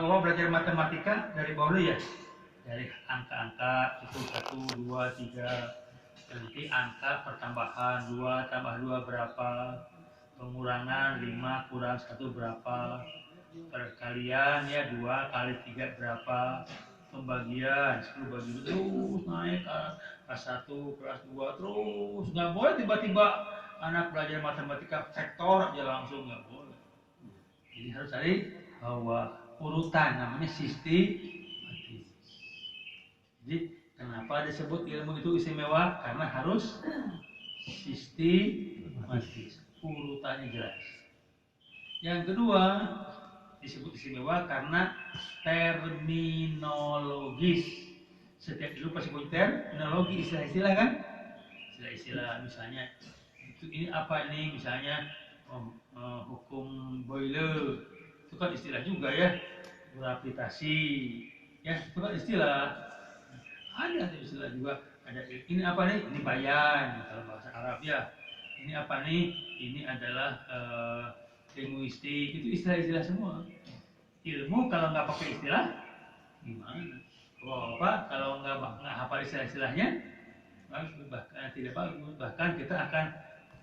Bapak belajar matematika dari bawah dulu ya, dari angka-angka itu 1, 2, 3, nanti angka pertambahan 2 tambah 2 berapa, pengurangan 5 kurang 1 berapa, perkalian ya 2 kali 3 berapa, pembagian 10 bagi 2 terus naik kelas 1, kelas 2 terus, nggak boleh tiba-tiba anak belajar matematika vektor aja langsung, nggak boleh. Jadi harus cari bahwa urutan namanya sistematis. Jadi kenapa disebut ilmu itu istimewa? Karena harus sistematis, urutannya jelas. Yang kedua disebut istimewa karena terminologis. Setiap ilmu pasti punya terminologi, istilah-istilah kan? Istilah-istilah misalnya ini apa ini, misalnya hukum Boyle itu kan istilah juga ya, gravitasi ya itu kan istilah. Ada istilah juga, ada ini apa nih, ini bayan kalau bahasa Arab ya, ini apa nih, ini adalah linguistik, itu istilah-istilah semua. Ilmu kalau nggak pakai istilah gimana? Kalau nggak hafal istilah-istilahnya bahkan tidak bagus, bahkan kita akan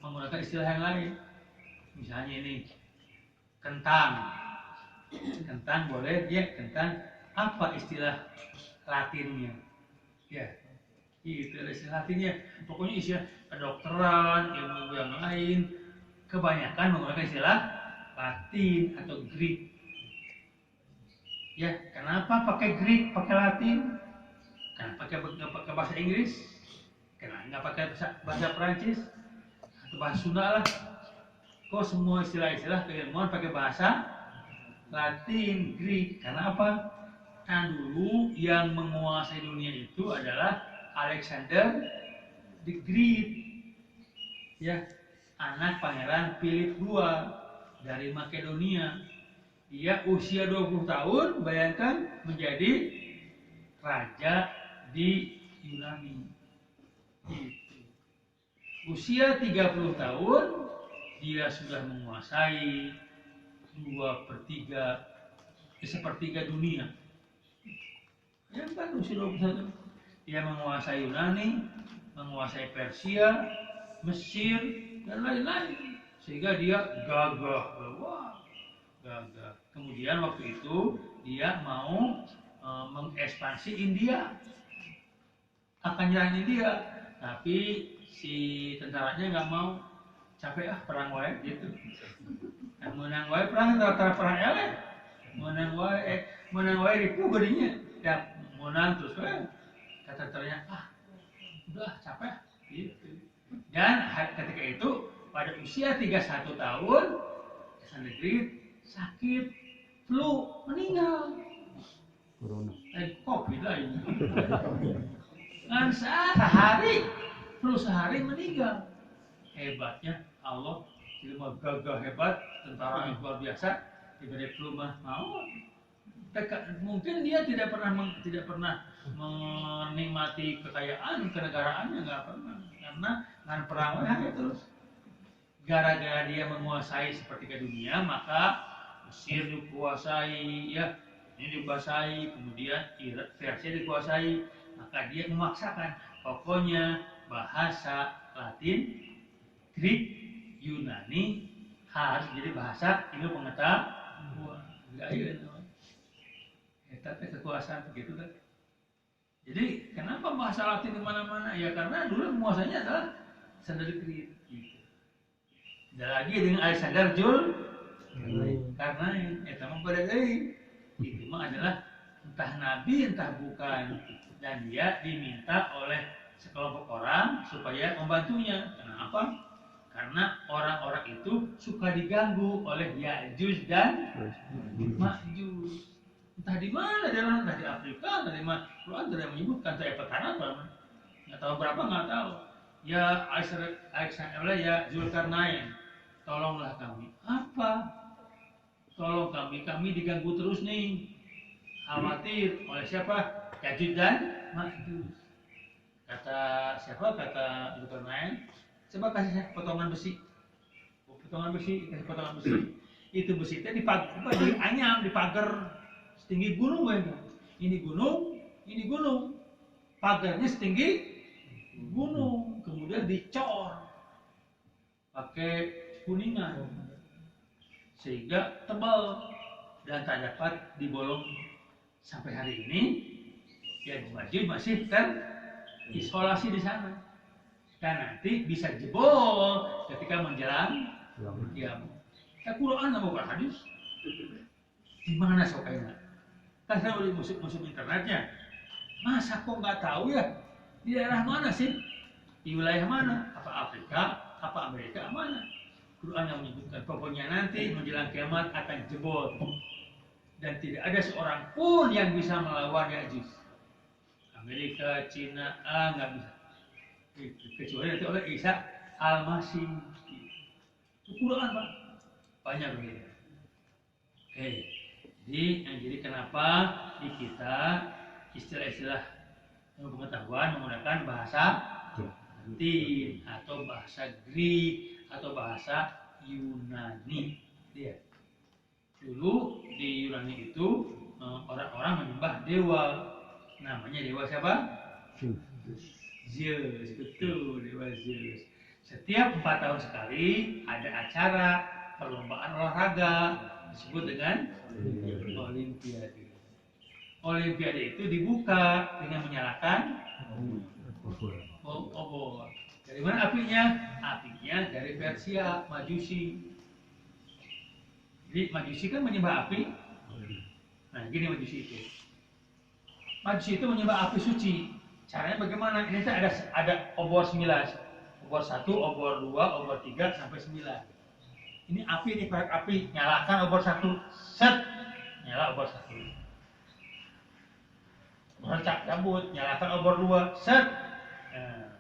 menggunakan istilah yang lain. Misalnya ini kentang boleh ya, kentang apa istilah Latinnya ya, itu istilah Latinnya. Pokoknya istilah kedokteran, ilmu yang lain kebanyakan menggunakan istilah Latin atau Greek ya. Kenapa pakai Greek, pakai Latin? Kenapa pakai bahasa Inggris? Kenapa nggak pakai bahasa Perancis atau bahasa Sunda lah? Kok semua istilah-istilah keilmuan pakai bahasa Latin, Greek? Karena apa? Kan dulu yang menguasai dunia itu adalah Alexander the Great, ya, anak Pangeran Philip II dari Makedonia. Dia usia 20 tahun, bayangkan, menjadi raja di Yunani. Gitu. Usia 30 tahun, dia sudah menguasai 1/3 dunia. Ya kan, usia 20 tahun. Dia menguasai Yunani, menguasai Persia, Mesir, dan lain-lain. Sehingga dia gagah. Wah, gagah. Kemudian waktu itu dia mau mengekspansi India. Akan nyerang India. Tapi si tentaranya nggak mau, capek perang wae gitu. Nah, menang wae perang antara perang eleh, menang wae ribu gadinya, ya menang terus wae. Kata tentaranya udah capek gitu. Dan ketika itu pada usia 31 tahun Alexander Great sakit flu, meninggal. Corona. Covid lah ini. Kan sehari flu, sehari meninggal. Hebatnya Allah, ilmu gagah hebat, tentara yang luar biasa, diberi flu mah mau. Mungkin dia tidak pernah menikmati kekayaan kenegaraannya, nggak pernah, karena dengan perang hanya terus. Gara-gara dia menguasai sepertiga dunia, maka Mesir dikuasai, ya, ini dikuasai, kemudian Persia dikuasai, maka dia memaksakan, pokoknya bahasa Latin, Greek, Yunani harus jadi bahasa ilmu pengetahuan. Tapi kekuasaan begitu kan. Jadi kenapa bahasa Latin di mana-mana? Ya karena dulu penguasanya adalah Alexander the Great. Gitu. Tidak lagi dengan Alexander karena itu mah pada itu mah adalah entah nabi entah bukan, dan dia diminta oleh sekelompok orang supaya membantunya. Kenapa? Karena orang-orang itu suka diganggu oleh Ya'juj dan Ma'juj. Entah di mana, entah di Afrika, entah di mana. Quran tidak menyebutkan, saya petana nggak tahu berapa, nggak tahu. Ya Alexander, ya Zulkarnain, tolonglah kami. Apa? Tolong kami diganggu terus nih. Khawatir oleh siapa? Ya'juj dan Ma'juj. Kata siapa? Kata Zulkarnain, coba kasih saya potongan besi. Kasih potongan besi. Itu besi itu dipagar, di pagar setinggi gunung bayangkan. Ini gunung, pagarnya setinggi gunung, kemudian dicor pakai kuningan sehingga tebal dan tak dapat dibolong sampai hari ini. Ya masjid masih terisolasi di sana dan nanti bisa jebol ketika menjelang kiamat. Quran sama hadis di mana sokainya? Kan saya udah musim internetnya. Masa kok nggak tahu ya? Di daerah mana sih? Di wilayah mana? Apa Afrika? Apa Amerika? Mana? Quran yang menyebutkan pokoknya nanti menjelang kiamat akan jebol dan tidak ada seorang pun yang bisa melawan Ya'juj. Amerika, Cina, nggak bisa. Kecuali nanti oleh Isa Al-Masih. Itu Quran Pak. Banyak begitu. Oke. Jadi kenapa di kita istilah-istilah pengetahuan menggunakan bahasa Latin atau bahasa Greek atau bahasa Yunani. Ya. Dulu di Yunani itu orang-orang menyembah dewa. Namanya dewa siapa? Zeus. Betul, dewa Zeus. Setiap 4 tahun sekali ada acara perlombaan olahraga disebut dengan Olimpiade. Olimpiade itu dibuka dengan menyalakan obor. Dari mana apinya? Apinya dari Persia, Majusi. Jadi Majusi kan menyembah api. Nah, gini Majusi itu. Majusi itu menyembah api suci. Caranya bagaimana? Ini ada obor 9. Obor 1, obor 2, obor 3 sampai 9. Ini api, ini korek api, nyalakan obor 1, set, nyala obor 1. Bercak cabut, nyalakan obor 2, set. Nah,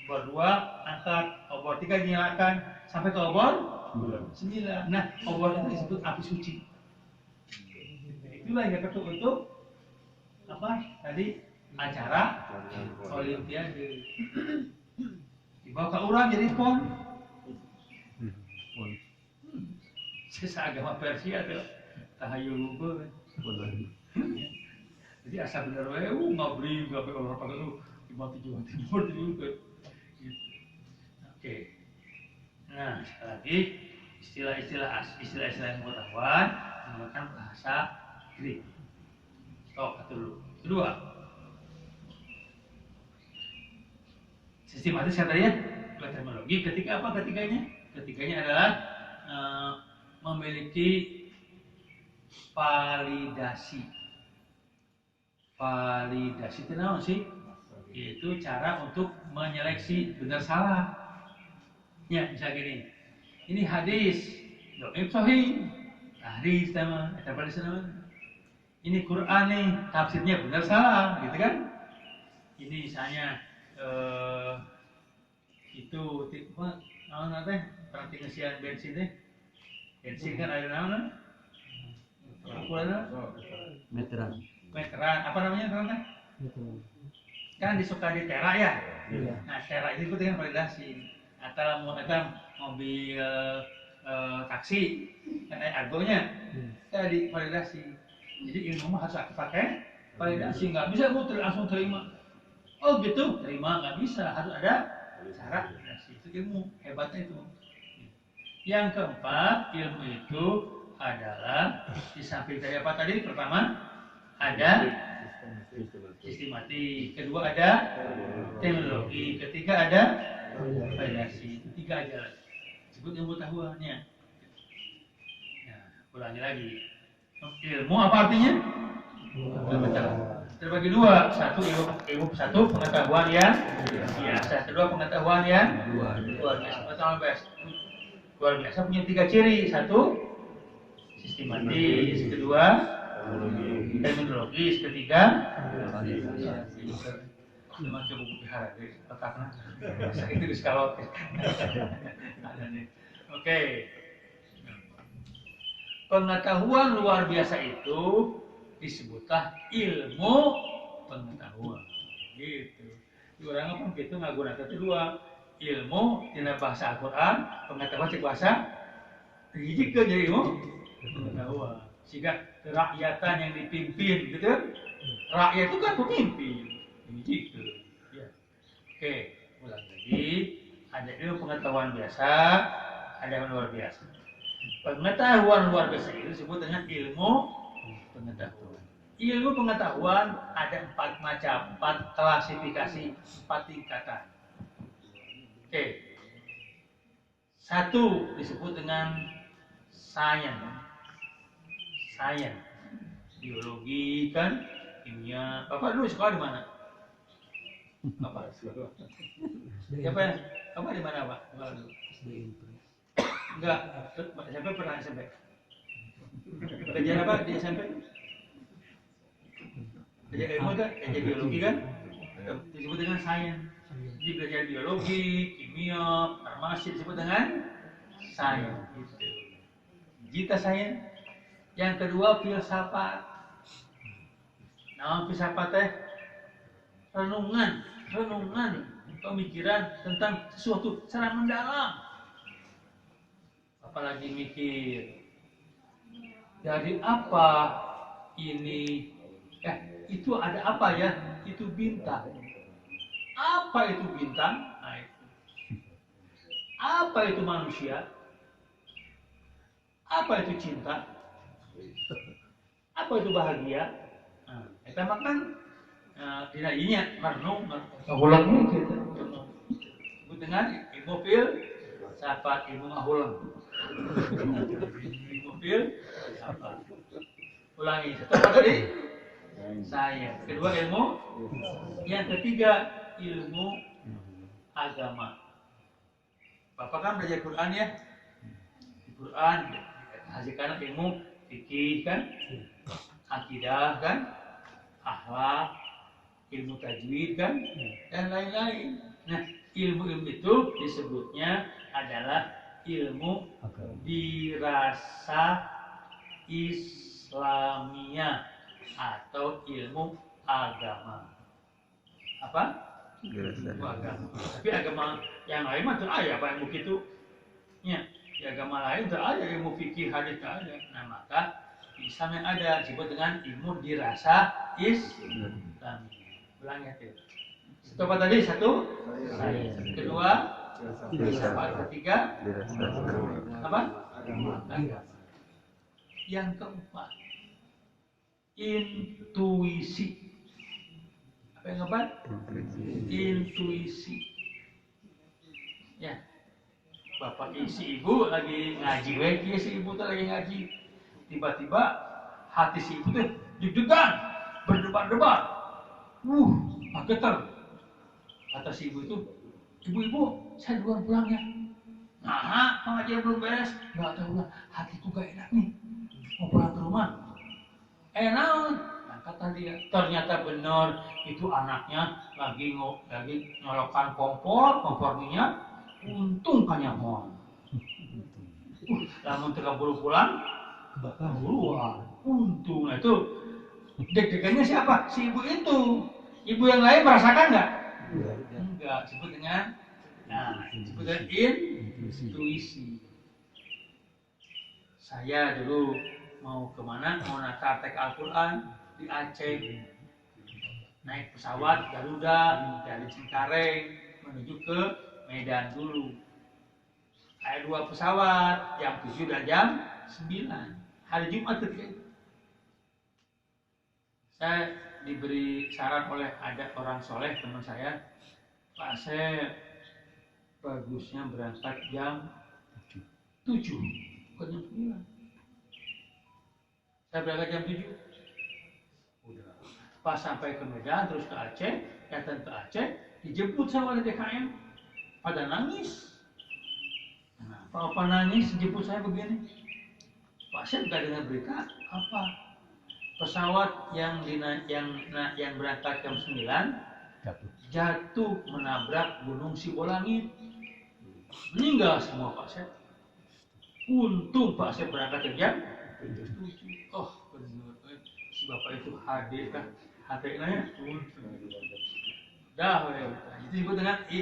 obor 2 angkat, obor 3 dinyalakan sampai ke obor 9. Nah, obor itu disebut api suci. Itulah yang dipakai untuk apa? Tadi acara Olimpiade. Dibawa ke orang jadi pon. Seagama Persia tuh tahayul lupa. Jadi asal bener wae ngabri gawe orang pakai tuh mati juga. Oke. Nah, sekali lagi istilah-istilah pengetahuan menggunakan bahasa Greek. Satu dulu. Kedua, sistematis kata ya, terminologi. Ketiga apa ketiganya? Ketiganya adalah memiliki validasi. Validasi itu apa sih? Yaitu cara untuk menyeleksi benar salah. Ya, bisa gini. Ini hadis, dhaif sahih. Hadis sama, apa nama? Ini Quran nih, tafsirnya benar salah, gitu kan? Ini misalnya itu apa? Namanya teh, pengisian bensin deh. Bensin kan ada nama? Meteran. Apa namanya teman-teman? Kan disuka di tera ya. Nah tera itu dengan validasi. Atau mobil taksi kan ada argonya, kita di validasi. Jadi ilmu harus aku pakai validasi, nggak bisa gue langsung terima. Oh gitu, terima nggak bisa, harus ada cara validasi. Itu ilmu hebatnya itu. Yang keempat, ilmu itu adalah di samping dari apa tadi? Pertama ada sistematik, kedua ada teknologi, ketiga ada validasi. Tiga aja sebut ilmu pengetahuannya. Ya, ulangi lagi. Ilmu apa artinya? Terbagi dua. Satu pengetahuan yang biasa, kedua pengetahuan yang luar biasa. Luar biasa punya 3 ciri. Satu, sistematis. Kedua, terminologis. Ketiga, macam buku pihara deh, letaknya. Itu di skalot. Oke. Pengetahuan luar biasa itu disebutlah ilmu pengetahuan. Gitu. Di orang apa gitu nggak guna itu dua. Ilmu tina bahasa Al-Quran, pengetahuan cek bahasa hiji ke jadi ilmu pengetahuan. Sehingga kerakyatan yang dipimpin, gitu. Rakyat itu kan pemimpin. Ini gitu. Ya. Oke, ulang lagi. Ada ilmu pengetahuan biasa, ada yang luar biasa. Pengetahuan luar biasa itu disebut dengan ilmu pengetahuan. Ilmu pengetahuan ada 4 macam, 4 klasifikasi, 4 tingkatan. Oke. 1 disebut dengan sains. Sains. Biologi kan, kimia. Bapak dulu sekolah di mana? Bapak. Siapa yang? Bapak di mana, Pak? Enggak. SMP pernah SMP. Belajar apa di SMP? Belajar ilmu kan? Belajar biologi kan? Disebut dengan sains. Jadi belajar biologi, kimia, farmasi disebut dengan sains. Gita sains. Yang kedua filsafat. Nah, filsafat teh renungan, pemikiran tentang sesuatu secara mendalam. Apalagi mikir dari apa ini? Itu ada apa ya? Itu bintang. Apa itu bintang? Nah, itu. Apa itu manusia? Apa itu cinta? Apa itu bahagia? Nah, kita makan tidak inya merenung, ulang gitu. Disebut dengan ilmu filsafat, ilmu ngahulang. Ilmu filsafat. Ulangi, setelah tadi saya. Kedua ilmu. Yang ketiga ilmu agama. Bapak kan belajar Quran ya? Di Quran hasilkan ilmu fikih kan, akidah kan, akhlak, ilmu tajwid kan, dan lain-lain. Nah, ilmu-ilmu itu disebutnya adalah ilmu dirasa Islamiyah atau ilmu agama. Apa? Ilmu agama. Tapi agama yang lain mah ada apa yang begitu? Ya, di agama lain ada ilmu fikih hadis ada. Nah, maka Islam yang ada disebut dengan ilmu dirasa Islamiyah. Ulang ya, Til. Apa tadi? 1 sains. Kedua filsafat. Ketiga apa? Agama. Yang keempat intuisi. Apa yang keempat? Intuisi. Ya. Bapak si ibu lagi ngaji, si ibu tuh lagi ngaji. Tiba-tiba hati si ibu tuh deg-degan, berdebar-debar. Getar. Kata si ibu itu, ibu-ibu, saya duluan pulang ya. Nah, pengajian belum beres. Nggak tahu lah, hatiku gak enak nih. Mau pulang ke rumah. Enak. Nah, kata dia, ternyata benar itu anaknya lagi nyolokan kompor minyak. Untung kan nyaman. Lamun tengah buru pulang, kebakar buruan. Untung itu. Deg-degannya siapa? Si ibu itu. Ibu yang lain merasakan nggak? Enggak. Disebut dengan intuisi. Saya dulu mau kemana? Mau naktek Al-Quran di Aceh. Naik pesawat Garuda dari Cengkareng menuju ke Medan dulu. Ada 2 pesawat, jam 7 dan jam 9. Hari Jumat ketika itu. Saya diberi saran oleh ada orang soleh teman saya, Pak Asep, bagusnya berangkat jam 7, bukan jam 9. Saya berangkat jam 7. Udah. Pas sampai ke Medan, terus ke Aceh, datang ke Aceh, dijemput sama oleh DKM. Pada nangis. Kenapa nangis? Jemput saya begini. Pak Syed gak dengar berita apa? Pesawat yang berangkat jam 9 jatuh menabrak Gunung Sibolangit. Meninggal semua Pak Syed. Untung Pak Syed berangkat jam 7. Oh benar. Si bapak itu hadir kan? Hati-hatinya dah, itu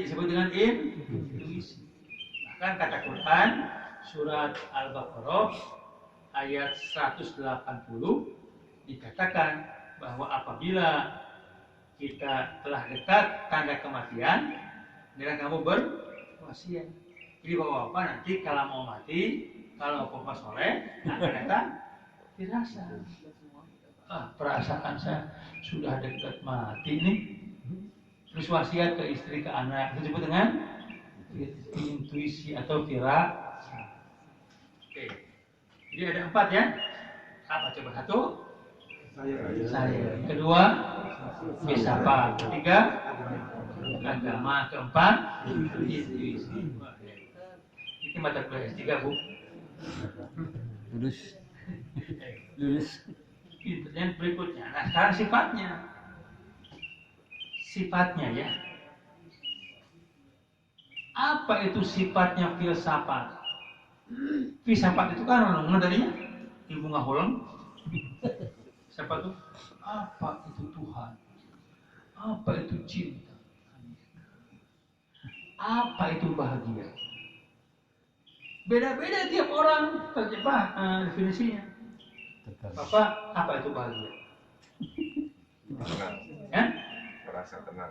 disebut dengan intuisi. Bahkan kata Quran surat Al-Baqarah ayat 180 dikatakan bahwa apabila kita telah dekat tanda kematian, hendaklah kamu berwasiat. Jadi bapak-bapak nanti kalau mau mati, kalau bapak soleh, akan datang dirasa. Perasaan saya sudah dekat mati nih. Terus wasiat ke istri, ke anak, itu disebut dengan intuisi atau firasa. Oke. Jadi ada 4 ya. Apa coba? 1, saya. Kedua, filsafat. Ketiga, agama. Keempat, intuisi. Ini mata kuliah S3, Bu. Lulus. Yang berikutnya. Nah, sekarang sifatnya ya. Apa itu sifatnya filsafat? Filsafat itu kan orang darinya ilmu ngahulang. Siapa tuh? Apa itu Tuhan? Apa itu cinta? Apa itu bahagia? Beda-beda tiap orang terjebak definisinya. Bapak, apa itu bahagia? Tenang. Ya? Merasa tenang.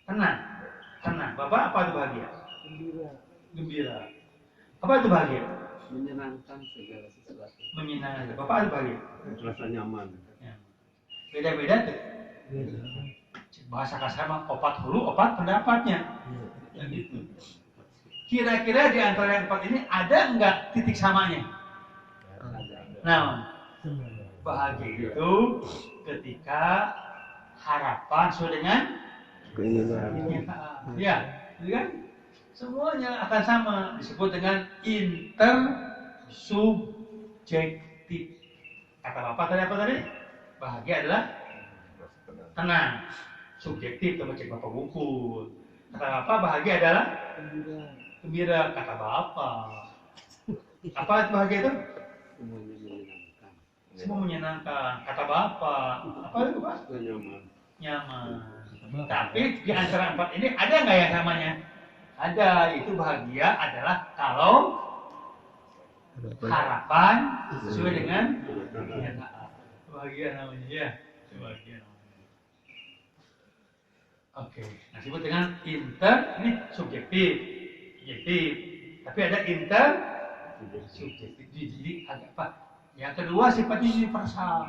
Tenang. Bapak, apa itu bahagia? Gembira. Apa itu bahagia? Menyenangkan segala sesuatu. Menyenangkan. Bapak itu bahagia? Rasa nyaman. Ya. Beda-beda tuh. Bahasa kasar mah opat hulu, opat pendapatnya. Ya, gitu. Kira-kira di antara yang 4 ini ada enggak titik samanya? Nah, bahagia itu ketika harapan sesuai dengan kenyataan. Ya, kan? Semuanya akan sama, disebut dengan intersubjektif. Kata Bapak tadi apa tadi? Bahagia adalah tenang. Subjektif, teman cek Bapak buku. Kata Bapak bahagia adalah gembira. Kata Bapak. Apa bahagia itu? Semuanya menyenangkan. Semua menyenangkan. Kata Bapak. Apa itu Pak? Nyaman. Tapi di antara 4 ini ada nggak yang samanya? Ada. Itu bahagia adalah kalau harapan sesuai dengan kenyataan. Bahagia namanya ya. Bahagia namanya. Oke. Nah, disebut dengan ini subjektif. Tapi ada intersubjektif. Jadi agak apa? Yang kedua sifatnya universal.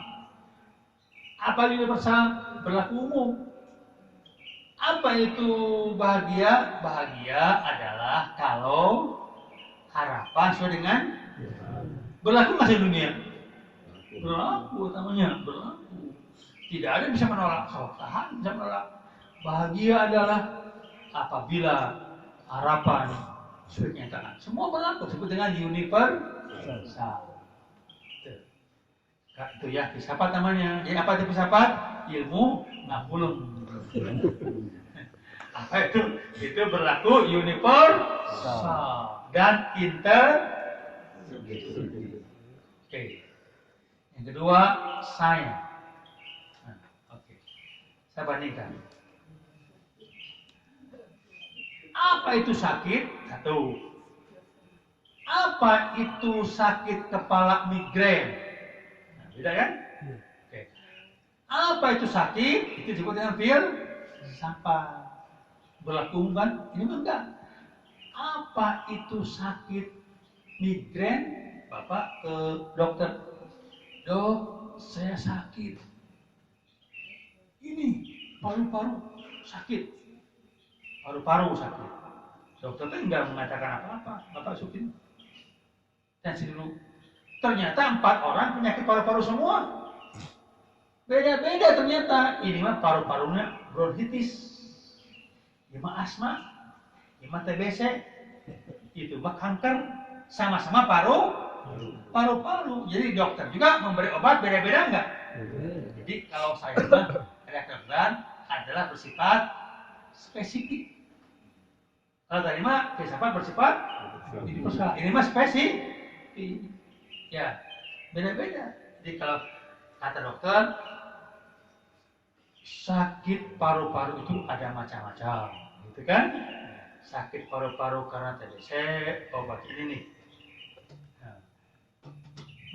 Apa universal? Berlaku umum. Apa itu bahagia? Bahagia adalah kalau harapan sesuai dengan berlaku masih dunia. Berlaku namanya, berlaku. Tidak ada yang bisa menolak. Tahan bisa menolak. Bahagia adalah apabila harapan sesuai kenyataan. Semua berlaku, disebut dengan universal. Itu ya, filsafat namanya. Jadi apa itu filsafat? Ilmu ngakulum. Apa itu? Itu berlaku universal dan intersubjektif. Oke. Yang kedua, sains. Oke. Saya bandingkan. Apa itu sakit? 1. Apa itu sakit kepala migrain? Nah, beda kan? Oke. Apa itu sakit? Itu disebut dengan filsafat. Berlaku kan? Ini enggak. Apa itu sakit migrain? Bapak ke dokter. Dok, saya sakit. Ini paru-paru sakit. Paru-paru sakit. Dokter itu enggak mengatakan apa-apa. Bapak sukin. Tes dulu. Ternyata 4 orang penyakit paru-paru semua. Beda-beda ternyata. Ini mah paru-parunya bronkitis. Ini mah asma. Ini mah TBC. Itu mah kanker. Sama-sama paru-paru. Jadi dokter juga memberi obat beda-beda enggak? Jadi kalau saya mah kedokteran adalah bersifat spesifik. Kalau tadi mah filsafat bersifat universal. Ini mah spesifik. Ya, beda-beda. Jadi kalau kata dokter, sakit paru-paru itu ada macam-macam, gitu kan? Sakit paru-paru karena TBC, obat ini nih. Nah,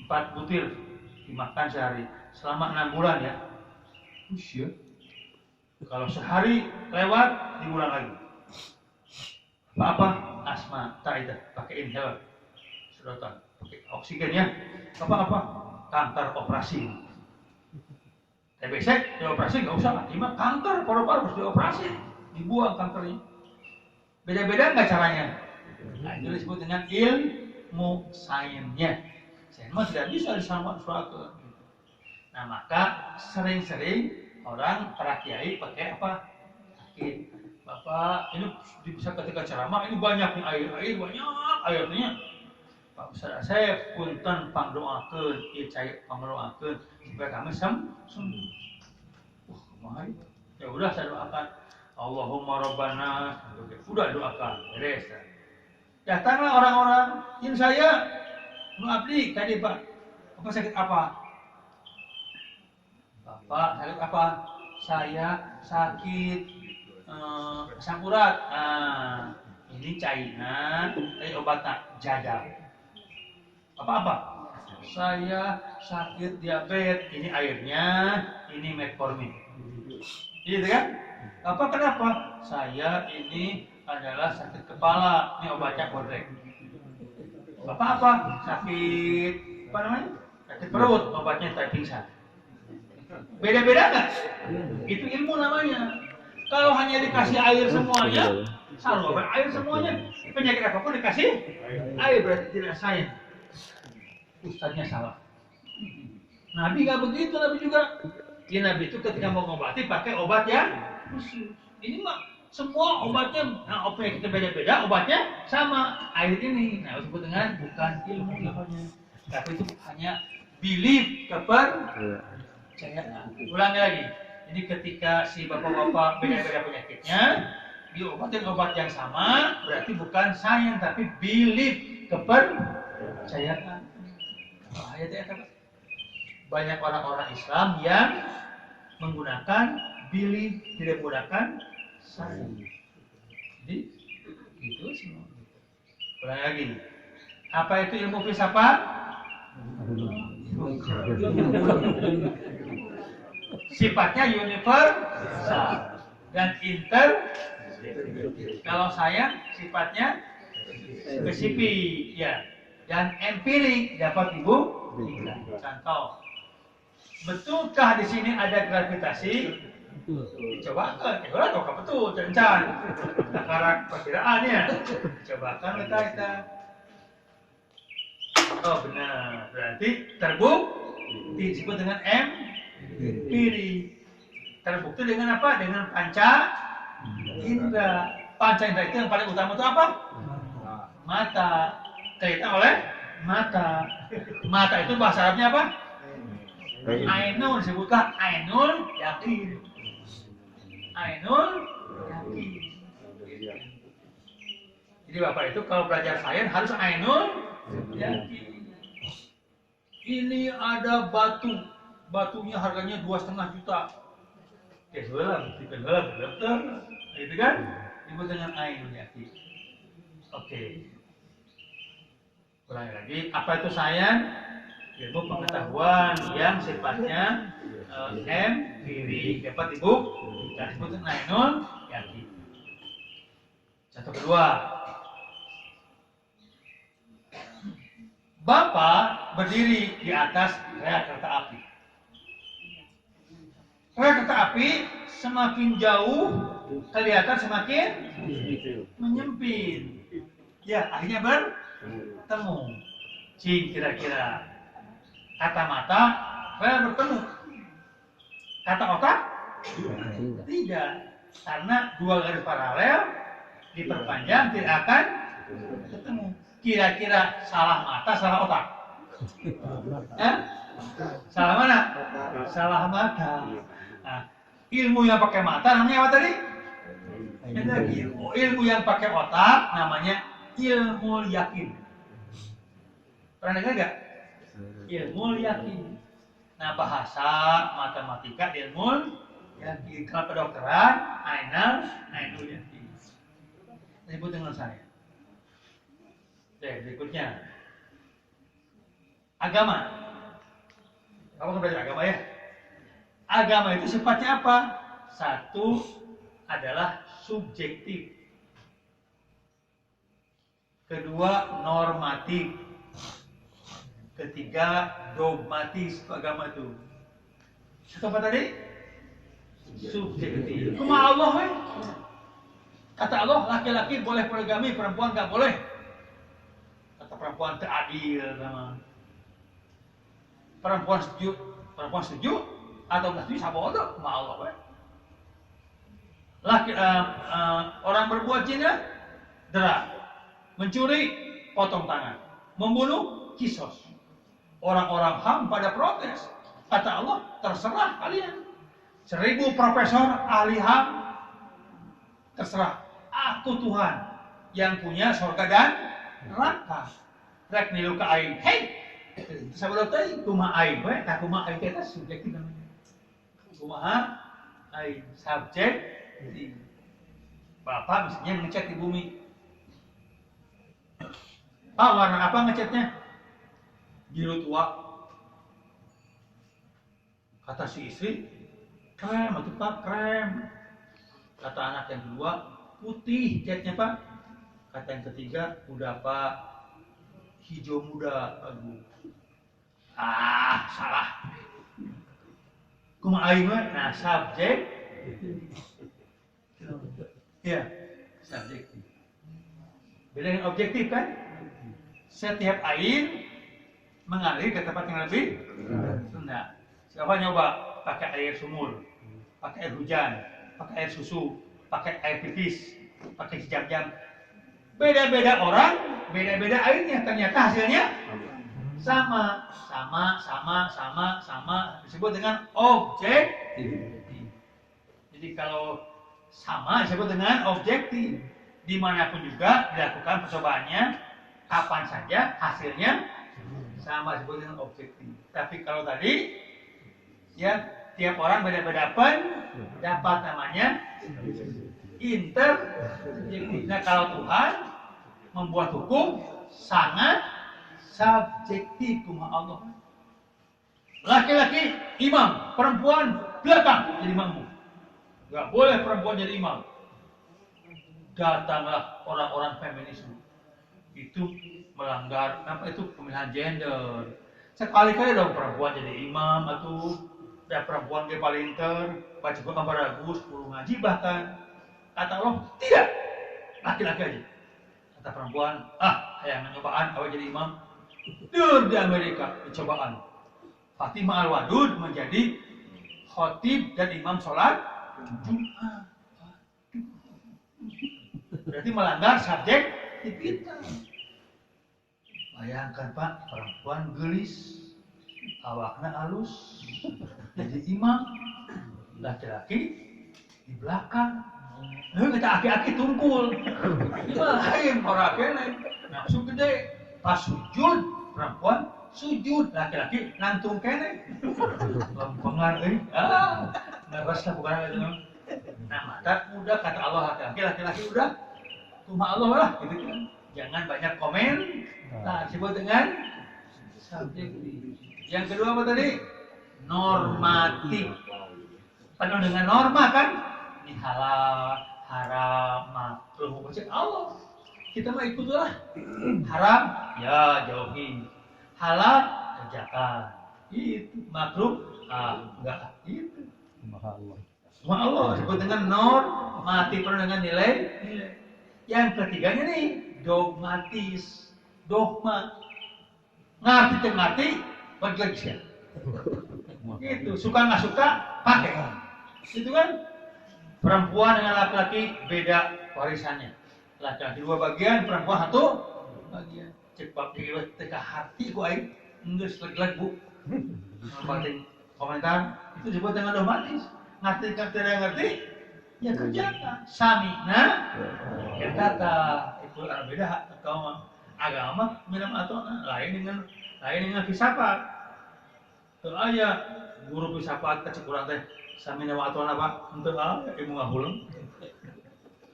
4 4 butir dimakan sehari selama 6 bulan ya. Usia. Kalau sehari lewat diulang lagi. Apa? Asma, tak itu pakai inhaler, sedotan, pakai oksigen ya. Apa? Kanker operasi. TBC dioperasi nggak usah, cuma kanker paru-paru harus dioperasi, dibuang kankernya. Beda-beda nggak caranya? Nah, itu disebut dengan ilmu sainsnya. Sains mah tidak bisa disamakan. Nah, maka sering-sering orang para kiai pakai apa? Sakit. Bapak, ini bisa ketika ceramah ini banyak nih air banyak airnya. Pak Ustaz, saya punten pangdoakeun, ieu cai pangdoakeun supaya kami sembuh. Kumaha ieu? Ya udah saya doakan. Allahumma rabbana, udah doakan, beres. Datanglah orang-orang, "Ini saya nu abdi ka dieu, Pak. Bapak sakit apa?" "Bapak sakit apa?" "Saya sakit asam urat." Nah, ini cainan, obatnya jaga. Apa? "Saya sakit diabetes, ini airnya, ini metformin." Gitu kan? Apa kenapa? "Saya ini adalah sakit kepala, ini obatnya bodrek." Apa? Sakit apa namanya? Sakit perut, obatnya tai pingsan. Beda-beda nggak? Itu ilmu namanya. Kalau hanya dikasih air semuanya, selalu air semuanya, penyakit apapun dikasih air berarti tidak sains. Ustaznya salah. Nabi nggak begitu, Nabi juga. Ya, Nabi itu ketika mau ngobati pakai obat yang khusus. Ini mah semua obatnya, nah obat kita beda-beda, obatnya sama. Air ini, nah disebut dengan bukan ilmu namanya, tapi itu hanya belief, kepercayaan. Ulangi lagi. Ini ketika si bapak-bapak beda-beda penyakitnya, diobatin obat yang sama, berarti bukan sains tapi belief, kepercayaan. Banyak orang-orang Islam yang menggunakan belief, tidak menggunakan sains. Jadi itu semua. Ulang lagi. Apa itu ilmu filsafat? Sifatnya universal dan kalau saya sifatnya spesifik ya, dan empirik dapat dibuktikan. Contoh, betulkah di sini ada gravitasi? Cobakan, tahu betul, cencan. Takaran perkiraannya. Cobakan kita. Oh benar, berarti terbukti disebut dengan empirik. Terbukti dengan apa? Dengan panca indera. Panca indera itu yang paling utama itu apa? Mata. Terlihat oleh mata. Mata itu bahasa Arabnya apa? Ainul, disebutkan ainul yakin. Ainul yakin. Jadi Bapak itu kalau belajar sains harus ainul yakin. Ini ada batunya harganya 2,5 juta. Buktikan dokter, gitu kan? Disebut dengan ainul yakin. Oke. Ulangi lagi, apa itu sains? Ilmu pengetahuan yang sifatnya empirik, dapat dibuktikan, disebut dengan ainul yakin. Contoh kedua, Bapak berdiri di atas rel kereta api. Rel kereta api semakin jauh kelihatan semakin menyempit. Ya, akhirnya bertemu. Cing, kira-kira kata mata rel bertemu. Kata otak tidak, karena dua garis paralel diperpanjang tidak akan ketemu. Kira-kira salah mata, salah otak? Salah mana? Salah mata. Nah, ilmu yang pakai mata namanya apa tadi? Ilmu yang pakai otak namanya ilmu yakin. Pernah dengar nggak? Ilmu yakin. Nah, bahasa matematika ilmu yakin. Kalau kedokteran, ainul yakin. Disebut dengan saya. Oke, berikutnya agama. Kamu kan belajar agama ya? Agama itu sifatnya apa? Satu adalah subjektif. Kedua, normatif. Ketiga, dogmatis agama itu. Itu apa tadi? Subjektif. Kuma Allah, kata Allah, laki-laki boleh poligami, perempuan nggak boleh. Kata perempuan teradil sama. Perempuan setuju atau nggak setuju sama Allah, kuma Allah, orang berbuat zina, dera, mencuri, potong tangan, membunuh, kisos. Orang-orang HAM pada protes. Kata Allah, terserah kalian. 1000 profesor ahli HAM, terserah. Aku Tuhan yang punya surga dan neraka. Rek nilu ka aing. Hei, sabodo teh kumaha aing we? Tah kumaha aing teh subjektif namanya. Kumaha aing subjek. Bapak misalnya ngecat di bumi. Pak, warna apa ngecatnya? Biru tua. Kata si istri, krem atau Pak, krem. Kata anak yang kedua, putih catnya Pak. Kata yang ketiga, udah Pak, hijau muda. Aduh. Salah. Kumaha aing mah? Nah, subjek. Ya, subjektif. Beda dengan objektif kan? Setiap air mengalir ke tempat yang lebih rendah. Siapa nyoba pakai air sumur, pakai air hujan, pakai air susu, pakai air pipis, pakai jam-jam. Beda-beda orang, beda-beda airnya. Ternyata hasilnya sama. Disebut dengan objektif. Jadi kalau sama disebut dengan objektif. Dimanapun juga dilakukan percobaannya, kapan saja hasilnya sama disebut dengan objektif. Tapi kalau tadi ya tiap orang beda-beda pendapat, namanya intersubjektif. Nah kalau Tuhan membuat hukum sangat subjektif, kumaha Allah. Laki-laki imam, perempuan belakang jadi imam. Gak boleh perempuan jadi imam. Datanglah orang-orang feminisme. Itu melanggar pemilihan gender. Sekali-kali dong perempuan jadi imam atau ya perempuan dia paling baca gambar bagus, guru ngaji bahkan. Kata Allah, tidak. Laki-laki aja. Kata perempuan, yang nyobaan awal jadi imam. Di Amerika cobaan. Fatimah Al-Wadud menjadi khotib dan imam sholat Jumat. Berarti melanggar subjektivitas. Bayangkan Pak, perempuan gelis, awakna halus, jadi imam, laki-laki di belakang. Kita aki-aki tungkul. Ini lain, orang kene nafsu gede. Pas sujud, perempuan sujud, laki-laki nantung kene. Lempengan nervous lah bukan itu. Nah, maka udah kata Allah laki-laki udah cuma Allah lah gitu kan. Jangan banyak komen. Nah, disebut dengan subjektif. Yang kedua apa tadi? Normatif. Penuh dengan norma kan? Ini halal, haram, makruh, macam Allah. Kita mah ikutlah. Haram, ya jauhi. Halal, kerjakan. Itu makruh, enggak. Itu. Cuma Allah disebut dengan normatif, penuh dengan nilai. Yang ketiganya nih, dogmatis. Dogma. Ngerti, bagi lagi sih. Itu suka nggak suka, pakai. Itu kan perempuan dengan laki-laki beda warisannya. Laki-laki 2 bagian, perempuan 1 bagian. Cepat dikira teka hati ku aing, geus leg-leg Bu. Penting komentar itu disebut dengan dogmatis. Ngerti, ya kerjakan. Samina, ya kata itu beda kaum agama minum atau lain dengan filsafat. Tuh aja guru filsafat kecekuran teh samina wa atau apa untuk ilmu ngahulung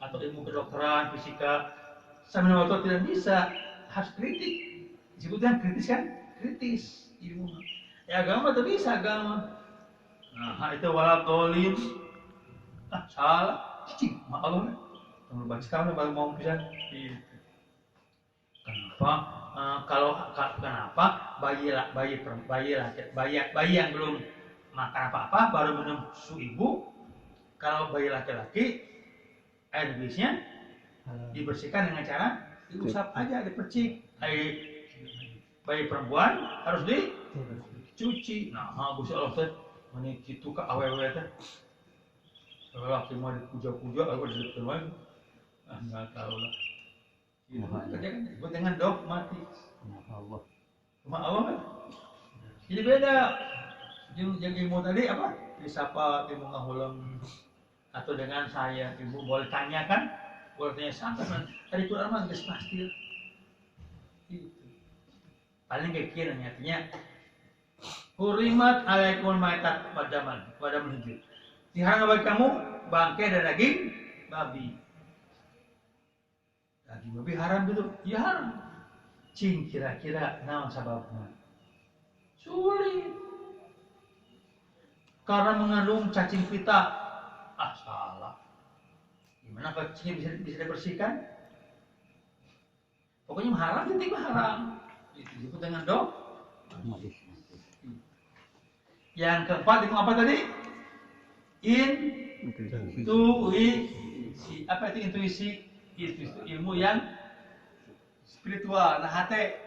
atau ilmu kedokteran fisika samina wa atau tidak bisa, harus kritik. Disebutkan kritis kan? Kritis ilmu. Ya agama tuh bisa agama. Nah, itu walad dolin. Salah. Cing, maklum. Kalau baca sekarang baru mau pisan. Gitu. Kenapa? Kenapa bayi yang belum makan apa-apa baru minum susu ibu. Kalau bayi laki-laki air biusnya dibersihkan dengan cara diusap aja, dipercik. Bayi perempuan harus dicuci. Nah, Gusti Allah teh meni kitu ka awewe teh. Laki mah dipuja-puja, aku disebutkan lagi. Enggak tahu lah. Gitu. Kerja kan disebut dengan dogmatik. Allah. Cuma Allah kan. Jadi beda. Yang ilmu tadi apa? Disapa ilmu ngahulang atau dengan saya ilmu boleh tanyakan, boleh tanya sampai tadi Quran mah geus pasti. Gitu. Paling kayak kira artinya hurimat alaikumul maitat pada menunjuk. Diharam bagi kamu bangkai dan daging babi. Daging babi haram gitu? Ya haram. Cing kira-kira naon sababna? Sulit. Karena mengandung cacing pita. Salah. Gimana cacingnya bisa dibersihkan? Pokoknya haram, jadi haram. Itu disebut dengan Yang keempat itu apa tadi? Intuisi. Apa itu intuisi? Itu ilmu yang spiritual. Nah, hati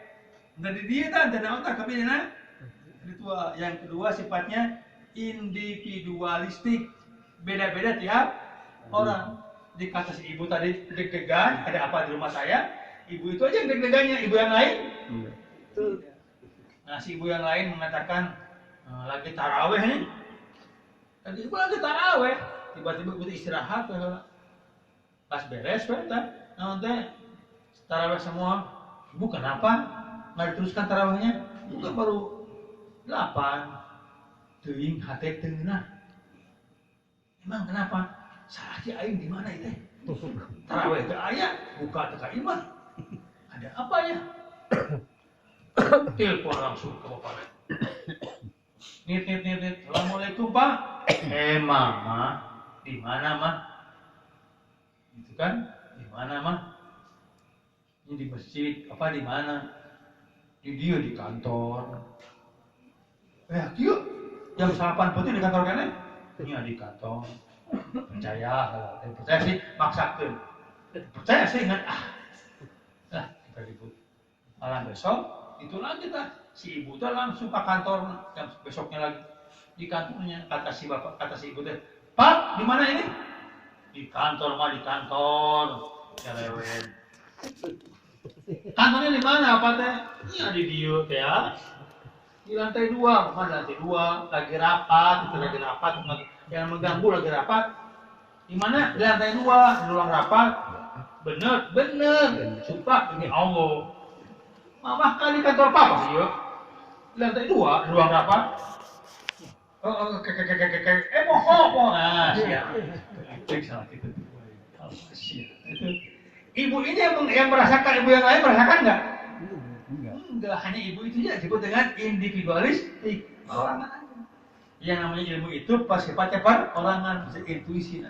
dari dia dan otak tapi spiritual. Yang kedua sifatnya individualistik. Beda-beda tiap orang. Di kata si ibu tadi deg-degan, ada apa di rumah saya? Ibu itu aja yang deg-degannya, ibu yang lain. Nah, si ibu yang lain mengatakan lagi taraweh nih. Tadi ibu lagi taraweh, tiba-tiba ibu istirahat, pas beres, nanti taraweh semua. Ibu kenapa nggak diteruskan tarawehnya? Ibu kan baru 8, teuing hati tengah. Emang kenapa? Salah ki aing di mana itu? Taraweh ke aya, buka teka imah. Ada apa ya? Telepon langsung ke bapak. Nit. Assalamualaikum Pak. Mama, di mana mah? Gitu kan? Di mana mah? Ini di masjid. Apa di mana? Dia di kantor. Dia jam 8 putih di kantor kan? Ini di kantor. Percaya sih maksakeun. Percaya sih ingat kita ribut. Malam besok itu lagi si ibu tuh langsung ke kantor jam besoknya lagi di kantornya kata si ibu teh, Pak di mana ini? Di kantor mah di kantor. Ya lewen. Kantornya di mana apa teh? Iya di dieu teh ya. Di lantai 2, mana lantai 2 lagi rapat, yang mengganggu lagi rapat. Di mana? Di lantai 2, di ruang rapat. Bener. Sumpah demi Allah. Mama kan di kantor papa sih, yuk. Di lantai 2, di ruang rapat. Moho. Nah, siap. Ibu ini yang merasakan, ibu yang lain merasakan nggak? Enggak, hanya ibu itu ya disebut dengan individualistik. Orangan aja. Yang namanya ilmu itu pas sifatnya orangan, bisa intuisi.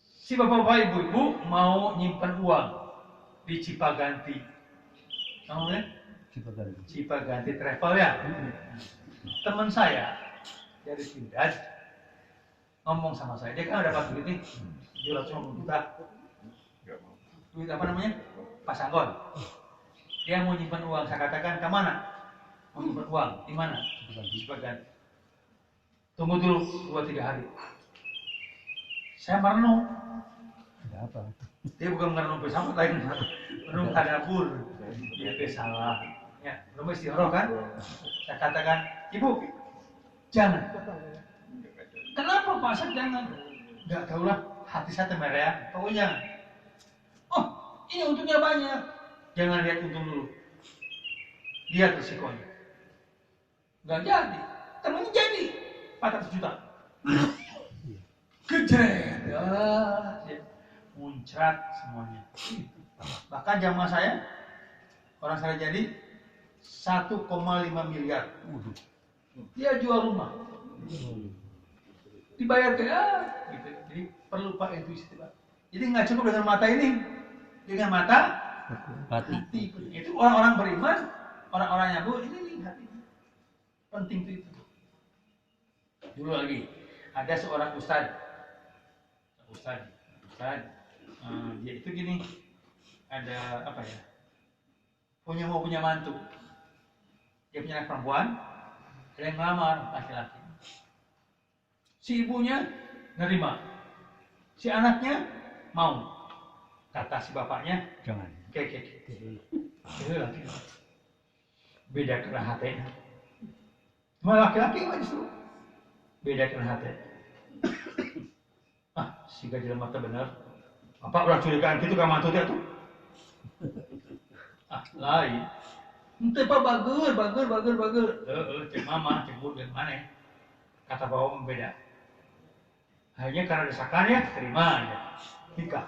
Si bapak-bapak ibu-ibu mau nyimpan uang di Cipaganti. Kamu lihat? Cipaganti travel ya. Teman saya dari Pindad ngomong sama saya, dia kan dapat duit nih 750 juta. Duit apa namanya? Pasanggon. Dia mau nyimpan uang, saya katakan ke mana? Mau nyimpan uang, di mana? Cipaganti. Tunggu dulu 2-3 hari. Saya merenung. Ada apa? Dia bukan merenung bersama lain, merenung kadabur. Dia salah. Ya, belum istirahat kan? Saya katakan, Ibu, jangan. Kenapa Pak Asep jangan? Enggak tahulah, hati saya temerah. Pokoknya jangan. Oh, ini untungnya banyak. Jangan lihat untung dulu. Lihat resikonya. Enggak jadi. Temannya jadi 400 juta. Gede. Muncrat semuanya. Bahkan jamaah saya, orang saya jadi 1,5 miliar. Dia jual rumah. Dibayar ke gitu. Jadi perlu Pak intuisi Pak. Jadi nggak cukup dengan mata ini, dengan mata hati. Itu orang-orang beriman, orang-orangnya bu ini nih hati. Penting itu. Dulu lagi ada seorang ustad, dia itu gini, ada apa ya? Mau punya mantu. Dia punya anak perempuan, ada yang melamar laki-laki. Si ibunya nerima, si anaknya mau. Kata si bapaknya, Jangan. Laki. Beda kena hati. Cuma laki-laki mah justru beda kena hati. Si gajah mata benar. Bapak udah curigaan gitu kan mantu dia tuh. Lain. Ente Pak bager. Cek mama, cek bu dari mana? Kata bawa beda. Hanya karena desakan ya, terima aja. Nikah.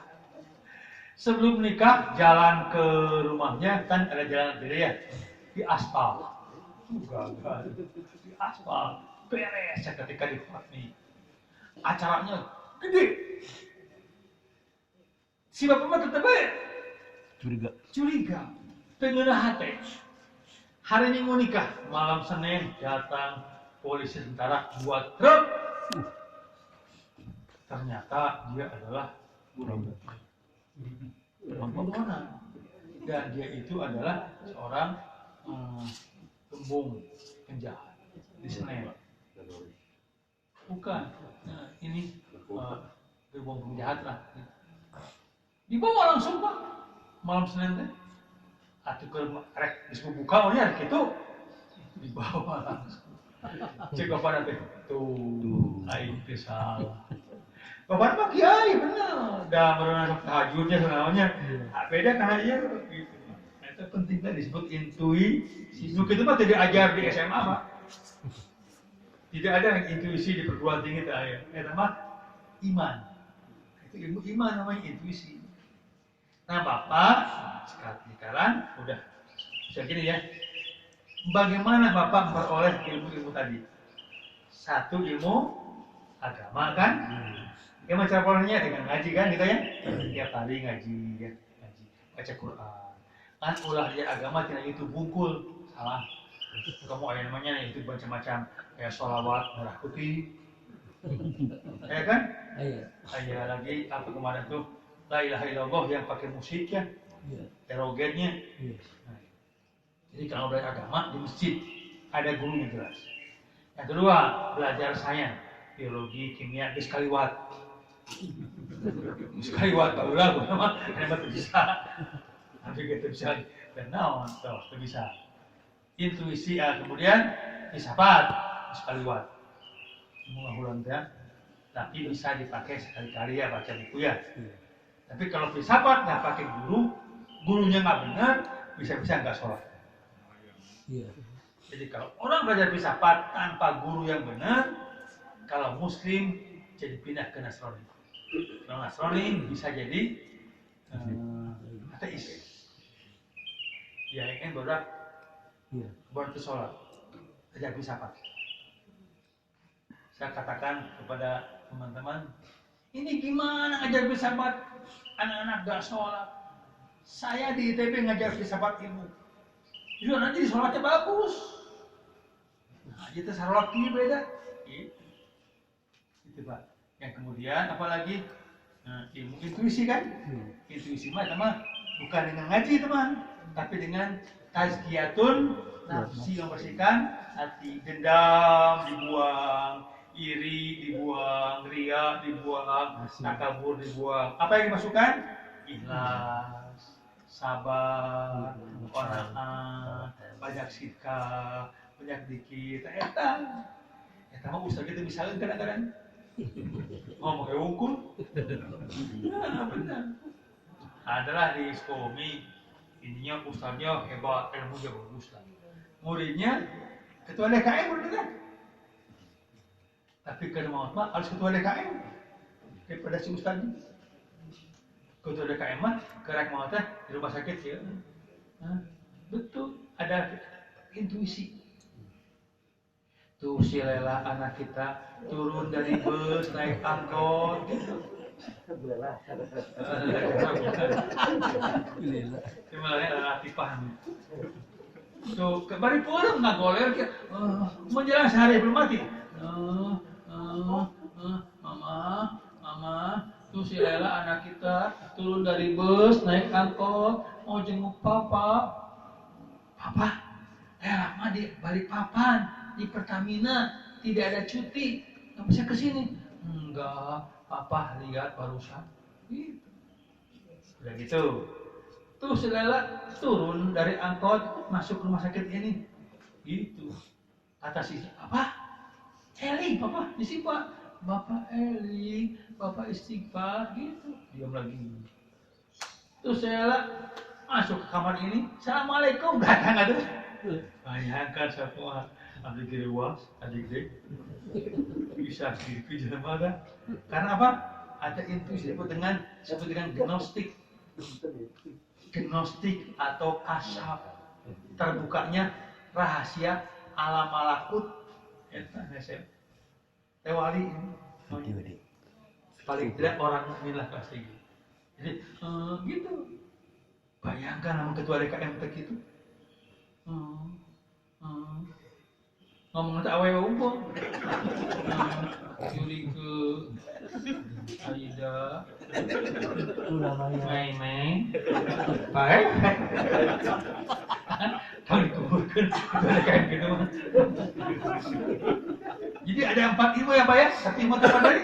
Sebelum nikah, jalan ke rumahnya kan ada jalan beda ya, di aspal. Gagal. Di aspal. Beres ketika di nih. Acaranya gede. Si bapak mah tetep curiga. Pengen hati. Hari Minggu nikah, malam Senin datang polisi tentara buat truk. Ternyata dia adalah buronan. Dan dia itu adalah seorang gembong penjahat di Senin. Bukan, ini gembong penjahat lah. Dibawa langsung Pak, malam Senin teh. Atau ke rek disebut buka orangnya gitu, dibawa langsung. Cek bapak nanti tuh, aing teh salah. Bapak mah kiai bener, dah merenang tahajudnya sebenarnya. Beda karena dia gitu. Itu penting tadi disebut intuisi. Nuk itu mah tidak ajar di SMA Pak. Tidak ada intuisi di perguruan tinggi itu ya. Itu mah iman. Itu ilmu iman namanya intuisi. Nah Bapak sekarang udah bisa gini ya. Bagaimana Bapak memperoleh ilmu-ilmu tadi? Satu ilmu agama kan? Ya macam polanya dengan ngaji kan gitu ya? Tiap hari ngaji, baca Quran. Kan ulah dia agama tidak itu bungkul, salah. Kamu ada namanya itu macam-macam kayak sholawat merah putih, ya kan? Iya lagi apa kemarin tuh La ilaha illallah yang pakai musik ya, erogennya. Nah, jadi kalau belajar agama di masjid ada gurunya jelas. Yang kedua belajar sains, biologi, kimia, sekaliwat. Sekaliwat Pak Ulah, nama hebat bisa. Tapi kita bisa bernaon, tuh bisa. Intuisi, kemudian filsafat sekaliwat. Mengulang ya, tapi bisa dipakai sekali-kali ya baca buku ya. Tapi kalau filsafat nggak pakai gurunya nggak benar, bisa-bisa nggak sholat. Jadi kalau orang belajar filsafat tanpa guru yang benar, kalau Muslim jadi pindah ke Nasrani. Kalau Nasrani bisa jadi ateis. Ya ingin berarti sholat, belajar filsafat. Saya katakan kepada teman-teman, ini gimana ngajar filsafat? Anak-anak gak sholat. Saya di ITB ngajar filsafat ilmu. Juga nanti sholatnya bagus. Nah, kita sholat ini beda. Itu Pak. Yang kemudian apalagi ilmu intuisi kan? Intuisi mah bukan dengan ngaji teman, tapi dengan tazkiyatun nafsi, membersihkan hati. Dendam dibuang, iri dibuang, riya dibuang, takabur dibuang. Apa yang dimasukkan? Ikhlas, sabar, qanaah, banyak sikap, banyak dikit. Eta mah ustaz kita bisa kadang-kadang ngomong kayak hukum. Ya benar. Adalah di Skomi, ininya ustaznya hebat, ilmunya bagus lah. Muridnya ketua DKM benar. Tapi kalau mau apa harus ketua DKM daripada si ustaznya. Ketua DKM mah kerek mau teh di rumah sakit ya. Betul, ada intuisi. Tuh si Lela anak kita turun dari bus naik angkot. Sebenarnya latifah. Tuh kembali pulang nggak goler menjelang sehari belum mati. Mama, tuh si Lela anak kita turun dari bus naik angkot mau jenguk papa. Papa, Lela mah di Balikpapan di Pertamina tidak ada cuti, nggak bisa kesini. Enggak, papa lihat barusan. Gitu. Udah gitu. Tuh si Lela turun dari angkot masuk rumah sakit ini. Gitu. Kata si apa? Eli, papa di sini pak. Bapak Eli, bapak istighfar gitu. Diam lagi. Tuh si Lela masuk ke kamar ini. Assalamualaikum. Datang ada. Bayangkan semua. Abdi gerewas, adik dek. Bisa diri jalan mana? Karena apa? Ada intuisi disebut dengan gnostik. Gnostik atau kasab, terbukanya rahasia alam malakut. Eta ngesep. Tewali ini. Paling tidak orang mukmin lah pasti gitu. Jadi gitu. Bayangkan nama ketua DKM gitu. Ngomong tentang awewe umpul. Yuli ke Aida, Mei, baik. Tahu dikuburkan, ada kayak gitu. Jadi ada 4 ilmu ya Pak ya? 1 ilmu apa tadi?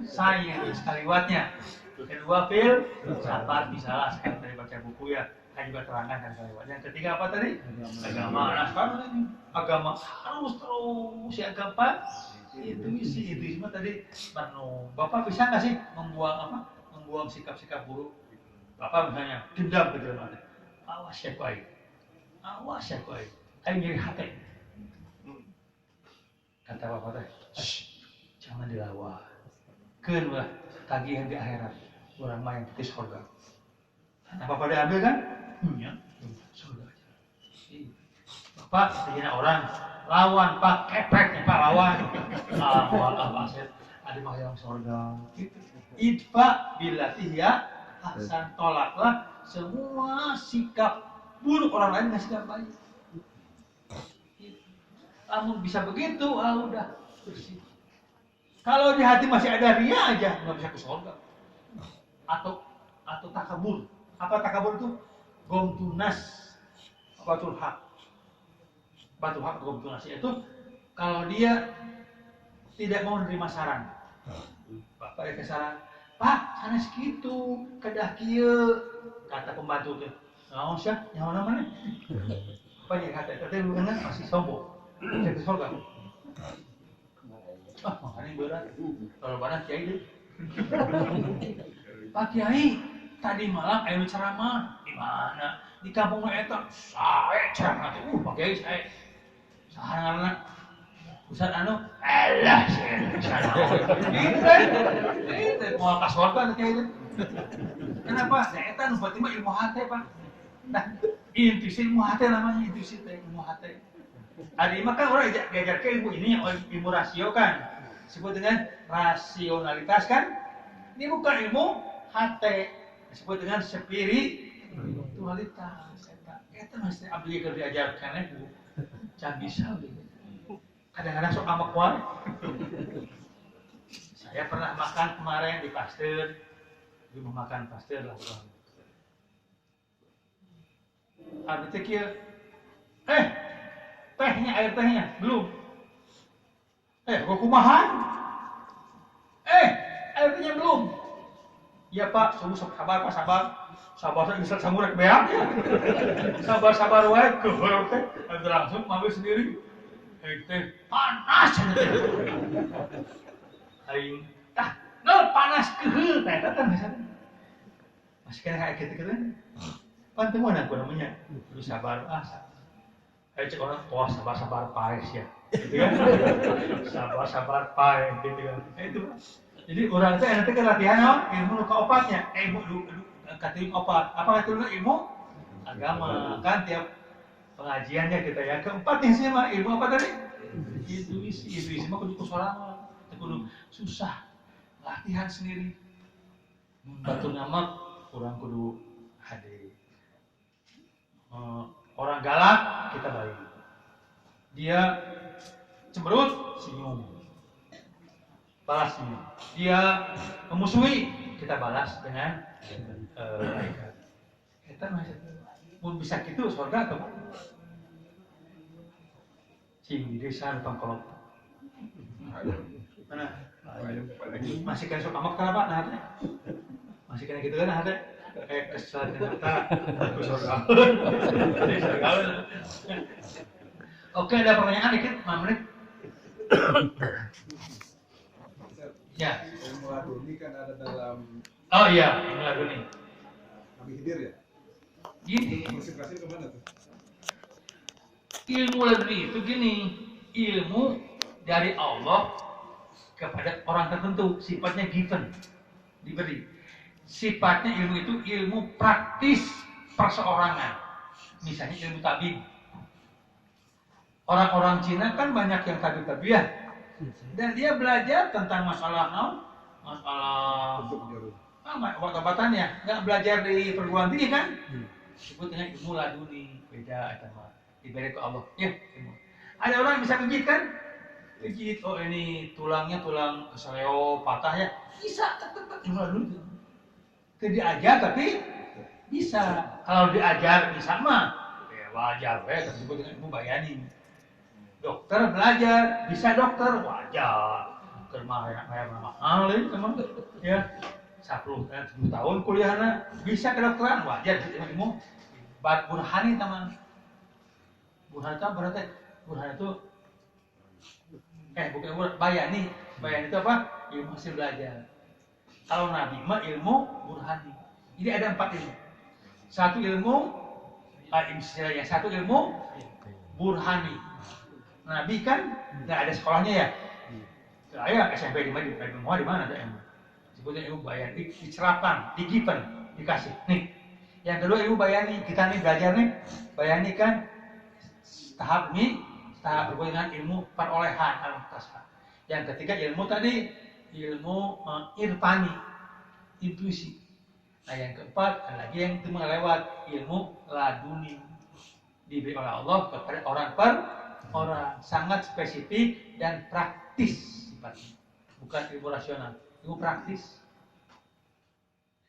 Saya sekaliwatnya. Kedua fil, sabar bisalah sekarang tadi baca buku ya. Saya juga terangkan kan sekaliwatnya. Yang ketiga apa tadi? Agama. Nah sekarang ini agama harus terus ya gampang. Itu semua tadi penuh. Bapak bisa nggak sih membuang sikap-sikap buruk? Bapak misalnya dendam ke dalam hati. Awas ya kuai. Ayo nyeri hati. Kata bapak teh, jangan dilawan. Keun lah tagihan di akhirat. Orang main di surga. Nah bapak diambil kan? Ya, surga aja. Bapak segini orang lawan pak kepek pak lawan. Apa sih? Ada mah yang surga. Idfa bilatiya hasan, tolaklah semua sikap buruk orang lain dengan sikap baik. Namun bisa begitu, udah bersih. Kalau di hati masih ada ria aja, nggak bisa ke surga. Atau takabur. Apa takabur itu? Gomtunas, batul hak gomtunas itu kalau dia tidak mau menerima saran. Bapak ya saran, Pak, sana segitu, kedah kieu, kata pembantu tuh. Naon sih? Nyawa namanya? Apa ya kata dengan masih sombong. Saya ke surga. Makanya berat. Kalau banyak kiai deh. Pak Kiai, tadi malam ayo ceramah di mana? Di kampung eta. Saya ceramah tuh. Pak Kiai saya. Saharangan Ustaz alah saya. Itu mau ke surga Kiai deh. Kenapa? Eta nu berarti mah ilmu hati, Pak. Nah, intuisi ilmu hati namanya intuisi ilmu hati. Hari ini kan orang diajar ke ilmu ini, ilmu rasio kan, disebut dengan rasionalitas kan. Ini bukan ilmu hati, disebut dengan spiritualitas. Kita mesti ambil kerja diajarkan itu, jangan bisa. Kadang-kadang sok amak kuat. Saya pernah makan kemarin di Pasteur, di makan Pasteur lah. Habis itu air tehnya belum. Gua kumahan. Air tehnya belum. Ya Pak, sabar Pak, sabar. Sabar saya bisa samurek beak ya. Sabar wae keheul teh, langsung ngambil sendiri. Teh panas. Aing panas keheul teh tah masih kena kayak gitu-gitu. Pantemuan aku namanya. Lu sabar cek orang, sabar paes ya, gitu kan? Sabar paes, gitu kan? Itu, jadi orang itu nanti kan latihan ilmu luka obatnya, ilmu katirin obat, apa katirin ilmu agama kan tiap pengajiannya kita ya. Keempat yang sih mah ilmu apa tadi? Intuisi mah kudu sorangan, kudu susah, latihan sendiri. Batu nama kurang kudu hadir. Orang galak kita balik. Dia cemberut senyum, balas senyum. Dia memusuhi kita balas dengan kebaikan. Kita masih pun bisa gitu surga atau cing di desa depan kolom. Mana? Masih kan suka makan apa? Nah, masih kena gitu kan ada? Kesal ternyata aku surga. Oke, ada pertanyaan dikit, 5 menit. Ya. Ilmu laduni kan ada dalam Oh iya, ilmu laduni. Nabi Khidir ya? Gini, Konsentrasi kemana tuh? ilmu laduni itu gini, ilmu dari Allah kepada orang tertentu, sifatnya given, diberi. Sifatnya ilmu itu ilmu praktis perseorangan. Misalnya ilmu tabib. Orang-orang Cina kan banyak yang tabib-tabiah. Dan dia belajar tentang masalah obat-obatannya. Nggak belajar di perguruan tinggi kan? Sebutnya ilmu laduni, beda sama diberi ke Allah. Ya, ilmu. Ada orang yang bisa pijit kan? Pijit, oh ini tulangnya tulang keseleo patah ya. Bisa, tetap ilmu laduni. Itu diajar tapi bisa. Kalau diajar bisa mah, ya wajar ya, tersebut dengan ilmu bayani. Dokter belajar, bisa dokter, wajar. Kayak mahal ini teman, ya 10 tahun kuliahnya bisa kedokteran, wajar. Ilmu burhani teman. Burhani itu berarti burhani itu bukan bayani. Bayani itu apa? Ilmu hasil belajar. Kalau Nabi mah ilmu burhani. Jadi ada 4 ilmu. Satu ilmu istilahnya, satu ilmu burhani. Nabi kan nggak ada sekolahnya ya. Saya SMP di mana ada ilmu. Sebutnya ilmu bayani, dicerapkan, digiven, dikasih. Nih, yang kedua ilmu bayani. Kita nih belajar nih, bayani kan tahap berhubungan dengan ilmu perolehan al-muhtasab. Yang ketiga ilmu tadi, ilmu irfani, intuisi. Nah yang keempat, lagi yang itu melewat ilmu laduni, diberi oleh Allah kepada orang per orang, sangat spesifik dan praktis sifatnya, bukan ilmu rasional, ilmu praktis.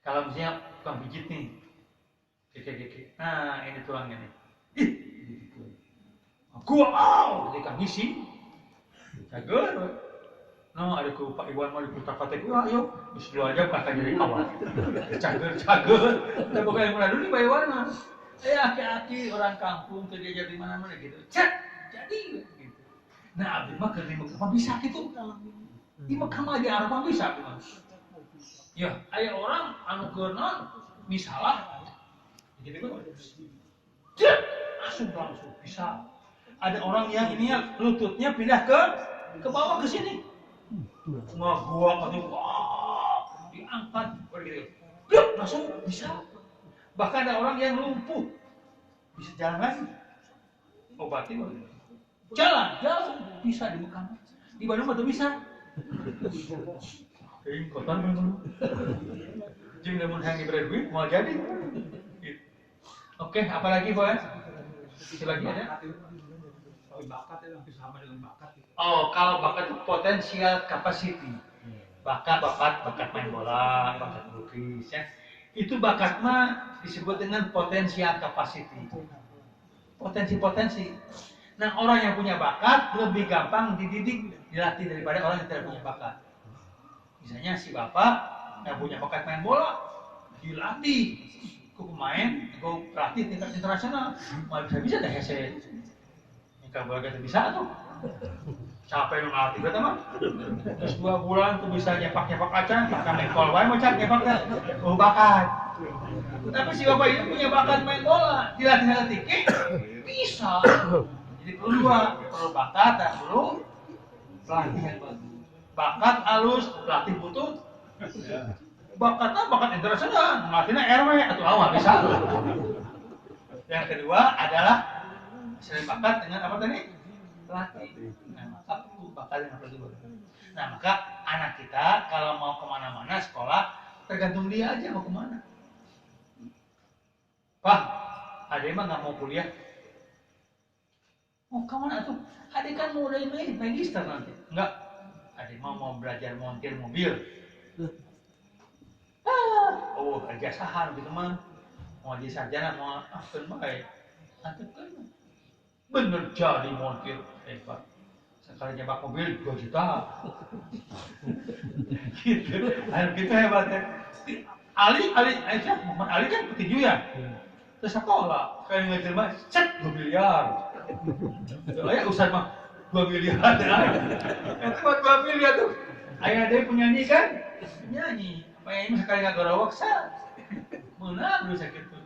Kalau misalnya tukang pijit nih, nah ini tulangnya nih, gua jadi kang ngisi, jaga. No, ada ke Pak Iwan mau diputar-putar, ayo, dulu aja kakak jadi awal, cager. Kita bukan yang mulai dulu Pak Iwan mah, aki-aki orang kampung kerja di mana-mana gitu, jadi gitu. Nah, abdi mah kerja di Mekah bisa gitu. Di Mekah mah di Arab bisa gitu. Ya, aya orang anu keuna misalah gitu kan. Langsung bisa. Ada orang yang ini lututnya pindah ke bawah ke sini. Gua diangkat begitu. Langsung bisa. Bahkan ada orang yang lumpuh bisa jalan lagi. Obatin jalan bisa di Mekah. Di Bandung betul bisa. Kotor memang. Jeung lamun hayang diberi duit mau jadi. Oke, apalagi Boy? Itu lagi ada? Bakat itu hampir sama dengan bakat. Oh, kalau bakat itu potensial capacity. Bakat main bola, bakat melukis ya. Itu bakat mah disebut dengan potensial capacity. Potensi. Nah, orang yang punya bakat lebih gampang dididik, dilatih daripada orang yang tidak punya bakat. Misalnya si bapak yang punya bakat main bola, dilatih ke pemain, ke pelatih tingkat internasional, malah bisa dah hese. Jika bola kita bisa tuh, capek lu ngelatih kita mah. Terus 2 bulan tuh bisa nyepak kaca, bahkan nekol wae mau nyepak bakat. Tapi si bapak ini punya bakat main bola, dilatih bisa. Jadi perlu 2, perlu bakat dan perlu pelatihan bagus. Bakat halus, pelatih butut. Bakatnya bakat internasional, ngelatihnya RW atau awal bisa. Yang kedua adalah Selain bakat dengan apa tadi? Pelatih. Nah, maka itu bakat dengan pelatih bola. Nah, maka anak kita kalau mau kemana-mana sekolah, tergantung dia aja mau kemana. Pak, adek mah nggak mau kuliah. Mau kemana tuh? Adek kan mau udah ini magister nanti. Enggak. Adek mau belajar montir mobil. Oh, kerja sahan gitu mah. Mau jadi sarjana mau kan baik. Nanti kan bener jadi montir hebat. Sekali nyebak mobil 2 juta. Gitu. Ayo kita hebat ya. Ali Muhammad Ali kan petinju ya. Terus sekolah, kayak ngajar mah, set 2 miliar. Ya Ustaz mah 2 miliar. Itu mah 2 miliar tuh. Ayah dia penyanyi kan? Penyanyi. Apa yang ini sekali nggak gorawak sah. Menang dulu sakit tuh.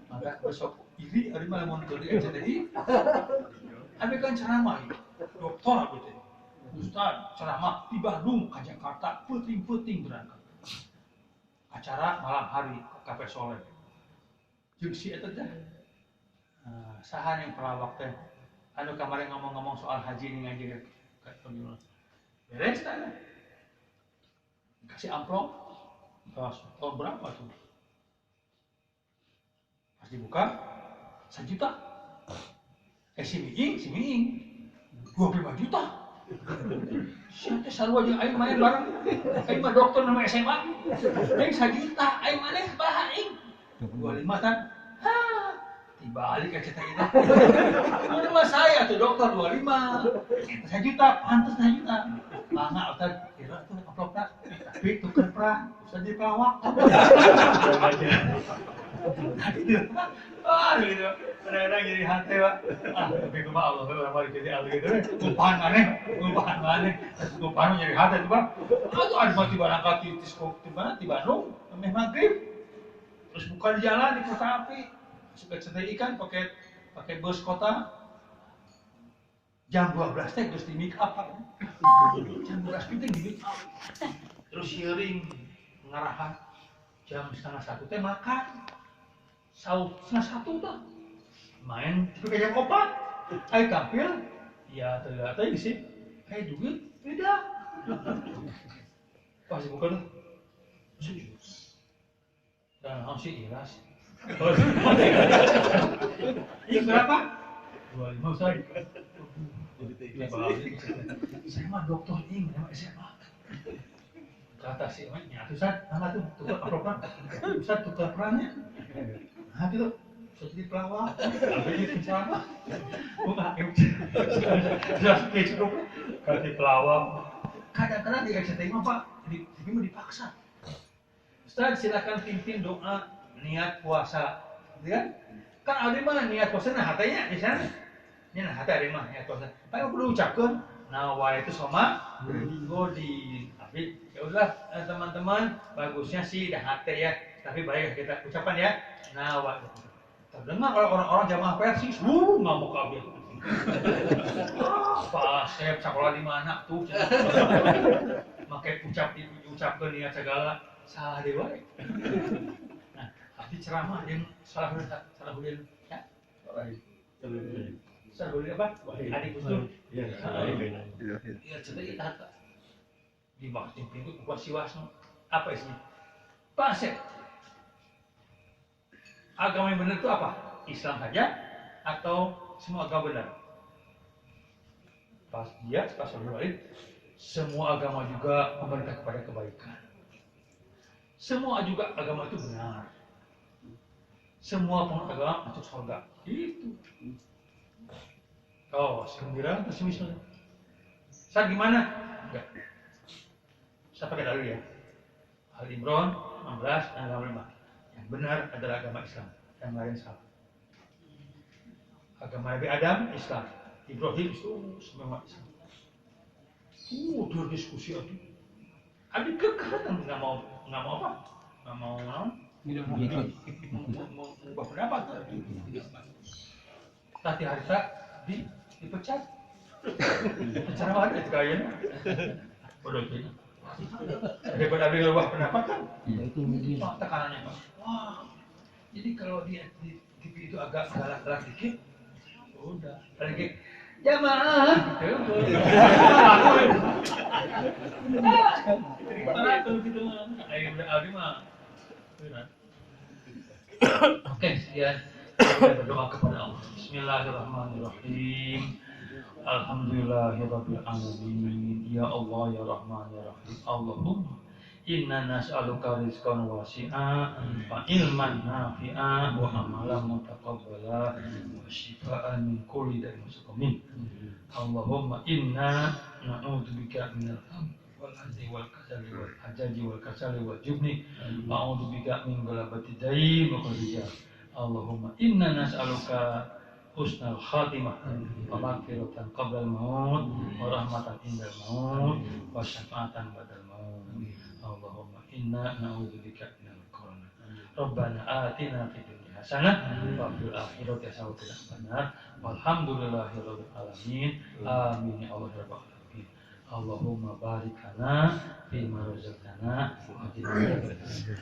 Maka besok ini hari malam muncul di RCTI. Abi kan ceramah, dokter aku teh. Ustaz ceramah di Bandung ke Jakarta, puting-puting berangkat. Acara malam hari ke Cafe Soleh. Jeung si eta teh. Saha yang pelawak teh. Anu kemarin ngomong-ngomong soal haji ini ngaji ka Tonjol. Beres tanya. Kasih amplop. Tahun berapa tuh? Pas dibuka 1 juta. Si Miing 25 juta. Siapa sarua jeung aing main bareng. Aing mah dokter nama SMA. Aing 1 juta, aing maneh baha aing. 25 kan. Dibalik ke cerita kita. Mana mah saya tuh dokter 25. Eta 1 juta, pantes 1 juta. Mangga Ustaz, kira tuh amplopna. Tapi tuker perang, Ustaz jadi pelawak. Gitu. Kadang-kadang jadi hati, Pak. Tapi itu mah Allah lama jadi Allah gitu. Ngumpahan maneh. Ngumpahan jadi hati itu, Pak. Itu ada mati barangkat di Bandung, namanya maghrib. Terus buka di jalan di kereta api. Suka cerita ikan pakai bus kota. Jam 12 teh terus di make up, Pak. Jam 12 teh di make up. Terus sharing ngarahan. Jam 12:30 teh makan. Saut 12:30 tuh main tapi kayak opat ayo tampil ya ternyata isi ayo duit beda pas bukan dan harus ikhlas ini berapa 25 saya saya mah dokter ini memang SMA kata si emangnya Ustaz mana tuh tukar apa Ustaz tukar perannya. Nah gitu, jadi pelawak, ambil ceramah, bukan jelas cukup, kasih pelawak. Kadang-kadang di RCTI mah Pak, di TV mah dipaksa. Ustaz silakan pimpin doa niat puasa, gitu kan? Kan ada mah niat puasa nah hatanya di sana, ini nah hati ada mah niat puasa. Tapi perlu ucapkan, nawa itu sama, di tapi ya udah teman-teman bagusnya sih dah hati ya. Tapi baik kita ucapkan ya, nawa. Terdengar kalau orang-orang jamaah Persis, ngamuk kabeh. Pak Asep sekolah di mana tuh? Makai ucapkan niat segala salah dewa. Nah, tapi ceramah yang salah hudin ya. Salah hudin apa? Adik Gusdur. Iya, cerita kita di bagian pintu buat siwasno. Apa isinya? Pak Asep. Agama yang benar itu apa? Islam saja atau semua agama benar? Pas lain, semua agama juga memerintah kepada kebaikan. Semua juga agama itu benar. Semua penganut agama masuk surga. Itu. Oh, sembilan atau sembilan? Saat gimana? Enggak. Saya pakai dalil ya. Al-Imran 16 dan 5. Yang benar adalah agama Islam, yang lain salah. Agama Nabi Adam Islam, Ibrahim itu semua Islam. Dia diskusi itu. Abi kekeh nggak mau apa? Nggak mau mengubah pendapat. Tadi harta dipecat. Cara mana itu kayaknya? Bodoh ini. Daripada ambil ubah pendapat kan? Itu mungkin. Tekanannya Pak. Wah, jadi kalau dia di TV itu agak galak-galak dikit, Udah. Lagi jamaah gitu. Teratur gitu mah. Ayo Abi mah. Oke, sekian. Kita berdoa kepada Allah. Bismillahirrahmanirrahim. Alhamdulillahirabbil alamin. Ya Allah ya Rahman ya Rahim. Allahumma inna nas'aluka rizqan wasi'a wa ilman nafi'a wa amalan mutaqabbala wa shifaan min kulli da'in muqamin. Allahumma inna na'udzubika minal hammi wal hazzi wal kasali wal ajaji wal kasali wal jubni wa a'udzubika min ghalabati dayn wa qadiyah. Allahumma inna nas'aluka husnal khatimah wa maghfiratan qabla al-maut wa rahmatan indal maut wa syafa'atan ba'dal maut. Allahumma inna na'udzubika minal qarn. Rabbana atina fid dunya hasanah wa fil akhirati hasanah wa qina adzabannar. Walhamdulillahirabbil alamin. Amin ya Allah rabbal alamin. Allahumma barik lana fi ma razaqtana wa qina adzabannar.